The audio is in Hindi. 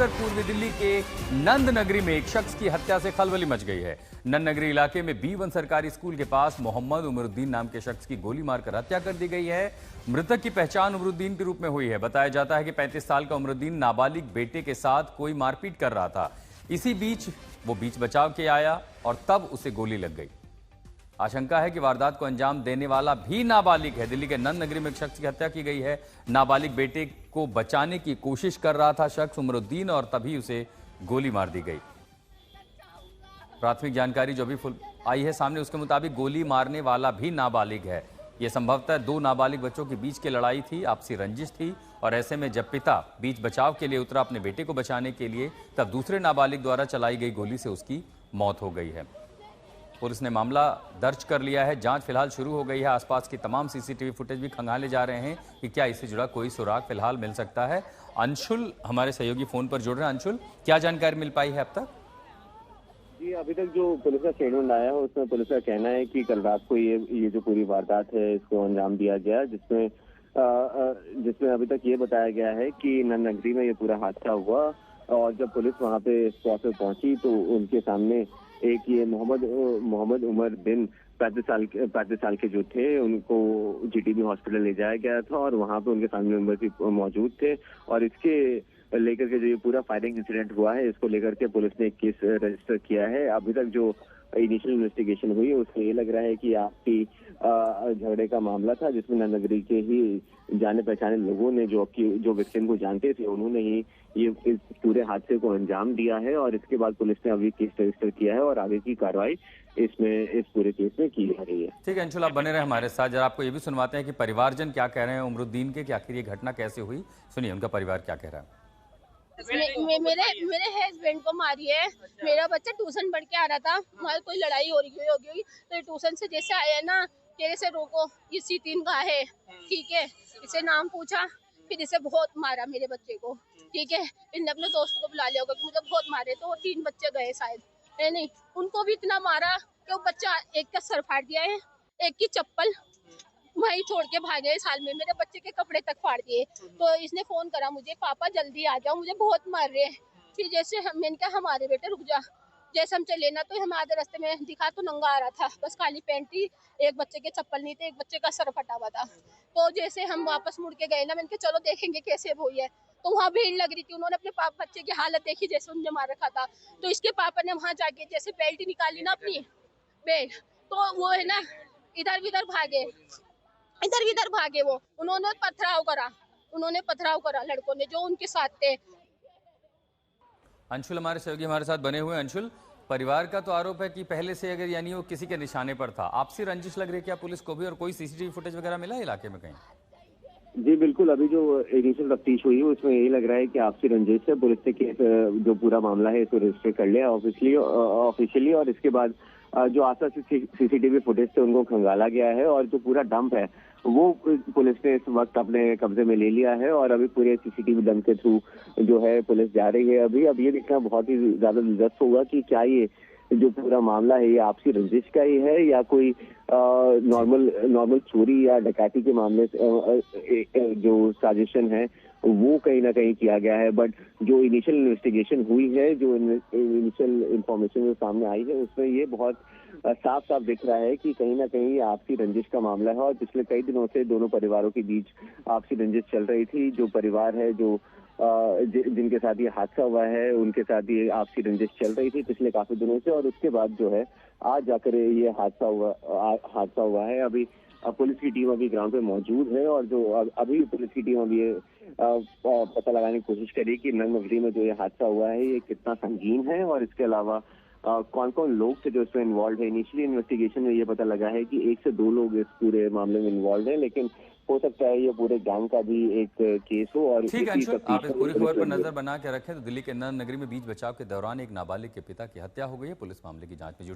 उत्तर पूर्वी दिल्ली के नंद नगरी में एक शख्स की हत्या से खलबली मच गई है। नंद नगरी इलाके में B1 सरकारी स्कूल के पास मोहम्मद उमरुद्दीन नाम के शख्स की गोली मारकर हत्या कर दी गई है। मृतक की पहचान उमरुद्दीन के रूप में हुई है। बताया जाता है कि 35 साल का उमरुद्दीन नाबालिग बेटे के साथ कोई मारपीट कर रहा था। इसी बीच वो बीच बचाव के आया और तब उसे गोली लग गई। आशंका है कि वारदात को अंजाम देने वाला भी नाबालिग है। दिल्ली के नंद नगरी में एक शख्स की हत्या की गई है। नाबालिग बेटे को बचाने की कोशिश कर रहा था शख्स उमरुद्दीन और तभी उसे गोली मार दी गई। प्राथमिक जानकारी जो भी आई है सामने, उसके मुताबिक गोली मारने वाला भी नाबालिग है। यह संभवतः दो नाबालिग बच्चों के बीच की लड़ाई थी, आपसी रंजिश थी और ऐसे में जब पिता बीच बचाव के लिए उतरा अपने बेटे को बचाने के लिए, तब दूसरे नाबालिग द्वारा चलाई गई गोली से उसकी मौत हो गई है। पुलिस ने मामला दर्ज कर लिया है। जांच फिलहाल शुरू हो गई है। आसपास की तमाम सीसीटीवी फुटेज भी खंगाले जा रहे हैं कि क्या इससे जुड़ा कोई सुराग फिलहाल मिल सकता है। अंशुल हमारे सहयोगी फोन पर जुड़ रहे हैं। अंशुल, क्या जानकारी मिल पाई है अब तक? जी, अभी तक जो पुलिस का स्टेटमेंट आया है उसमें पुलिस का कहना है कि कल रात को ये जो पूरी वारदात है इसको अंजाम दिया गया, जिसमें अभी तक ये बताया गया है कि नंद नगरी में ये पूरा हादसा हुआ और जब पुलिस वहां पे स्पॉट पे पहुंची तो उनके सामने एक ये मोहम्मद उमर बिन 35 साल के जो थे उनको जीटीबी हॉस्पिटल ले जाया गया था और वहां पे उनके फैमिली मेंबर्स भी मौजूद थे और इसके लेकर के जो ये पूरा फायरिंग इंसिडेंट हुआ है इसको लेकर के पुलिस ने एक केस रजिस्टर किया है। अभी तक जो इनिशियल इन्वेस्टिगेशन हुई है उसमें ये लग रहा है कि आपसी झगड़े का मामला था, जिसमें नंद नगरी के ही जाने पहचाने लोगों ने जो विक्टिम को जानते थे उन्होंने ही ये इस पूरे हादसे को अंजाम दिया है और इसके बाद पुलिस ने अभी केस रजिस्टर किया है और आगे की कार्रवाई इस पूरे केस में की जा रही है। ठीक है अंशुल, आप बने रहे हमारे साथ। जरा आपको ये भी सुनवाते हैं कि परिवारजन क्या कह रहे हैं उमरुद्दीन के, कि आखिर ये घटना कैसे हुई। सुनिए उनका परिवार क्या कह रहा है। मेरे हस्बैंड को मारी है। मेरा बच्चा ट्यूशन पढ़ के आ रहा था, वहाँ कोई लड़ाई हो रही होगी तो ट्यूशन से जैसे आया ना, तेरे से रोको ये C3 का है, ठीक है। इसे नाम पूछा, फिर इसे बहुत मारा मेरे बच्चे को, ठीक है। इनने अपने दोस्त को बुला लिया होगा कि मुझे बहुत मारे, तो वो 3 बच्चे गए शायद, है नहीं, उनको भी इतना मारा कि वो बच्चा एक का सर फाड़ दिया है, एक की चप्पल वहीं छोड़ के भागे। साल में मेरे बच्चे के कपड़े तक फाड़ दिए। तो इसने फोन करा मुझे, पापा जल्दी आ जाओ, मुझे बहुत मार रहे हैं। फिर जैसे मैंने कहा हमारे बेटे रुक जा, जैसे हम चले ना तो हम आधे रास्ते में दिखा तो नंगा आ रहा था, बस खाली पैंट थी, एक बच्चे के चप्पल नहीं थे, एक बच्चे का सर फटा हुआ था। तो जैसे हम वापस मुड़ के गए ना, मैंने कहा चलो देखेंगे कैसे हुई है, तो वहाँ भीड़ लग रही थी। उन्होंने अपने बच्चे की हालत देखी जैसे उनने मार रखा था, तो इसके पापा ने वहाँ जाके जैसे बेल्ट निकाली ना अपनी बेल्ट, तो वो है ना इधर उधर भागे वो। उन्होंने पथराव करा लड़कों ने जो उनके साथ थे। अंशुल हमारे सहयोगी हमारे साथ बने हुए। अंशुल, परिवार का तो आरोप है कि पहले से अगर यानी वो किसी के निशाने पर था, आपसी रंजिश लग रही है क्या पुलिस को भी, और कोई सीसीटीवी फुटेज वगैरह मिला है इलाके में कहीं? जी बिल्कुल, अभी जो इनिशियल तफ्तीश हुई है उसमें यही लग रहा है कि आपसी रंजिश है। पुलिस ने केस जो पूरा मामला है इसको रजिस्टर कर लिया ऑफिशियली और इसके बाद जो आसपास सीसीटीवी फुटेज थे उनको खंगाला गया है और जो पूरा डंप है वो पुलिस ने इस वक्त अपने कब्जे में ले लिया है और अभी पूरे सीसीटीवी डंप के थ्रू जो है पुलिस जा रही है। अब ये देखना बहुत ही ज्यादा दिलचस्प होगा कि क्या ये जो पूरा मामला है ये आपसी रंजिश का ही है या कोई नॉर्मल चोरी या डकैती के मामले से जो साजिशन है वो कहीं ना कहीं किया गया है। बट जो इनिशियल इन्वेस्टिगेशन हुई है, जो इनिशियल इंफॉर्मेशन जो सामने आई है उसमें ये बहुत साफ साफ दिख रहा है कि कहीं ना कहीं आपसी रंजिश का मामला है और पिछले कई दिनों से दोनों परिवारों के बीच आपसी रंजिश चल रही थी। जो परिवार है जो जिनके साथ ये हादसा हुआ है उनके साथ ये आपसी रंजिश चल रही थी पिछले काफी दिनों से और उसके बाद जो है आज जाकर ये हादसा हुआ है। अभी पुलिस की टीम अभी ग्राउंड पे मौजूद है और जो अभी पुलिस की टीम अभी ये पता लगाने की कोशिश करी कि नंद नगरी में जो ये हादसा हुआ है ये कितना संगीन है और इसके अलावा कौन कौन लोग थे जो इसमें इन्वॉल्व है। इनिशियली इन्वेस्टिगेशन में ये पता लगा है कि 1 से 2 लोग इस पूरे मामले में इन्वॉल्व है, लेकिन हो सकता है ये पूरे गैंग का भी एक केस हो। और ठीक है अंशुल, आप इस पूरी खबर पर नजर बना के रखें। तो दिल्ली के नंद नगरी में बीच बचाव के दौरान एक नाबालिग के पिता की हत्या हो गई है। पुलिस मामले की जांच में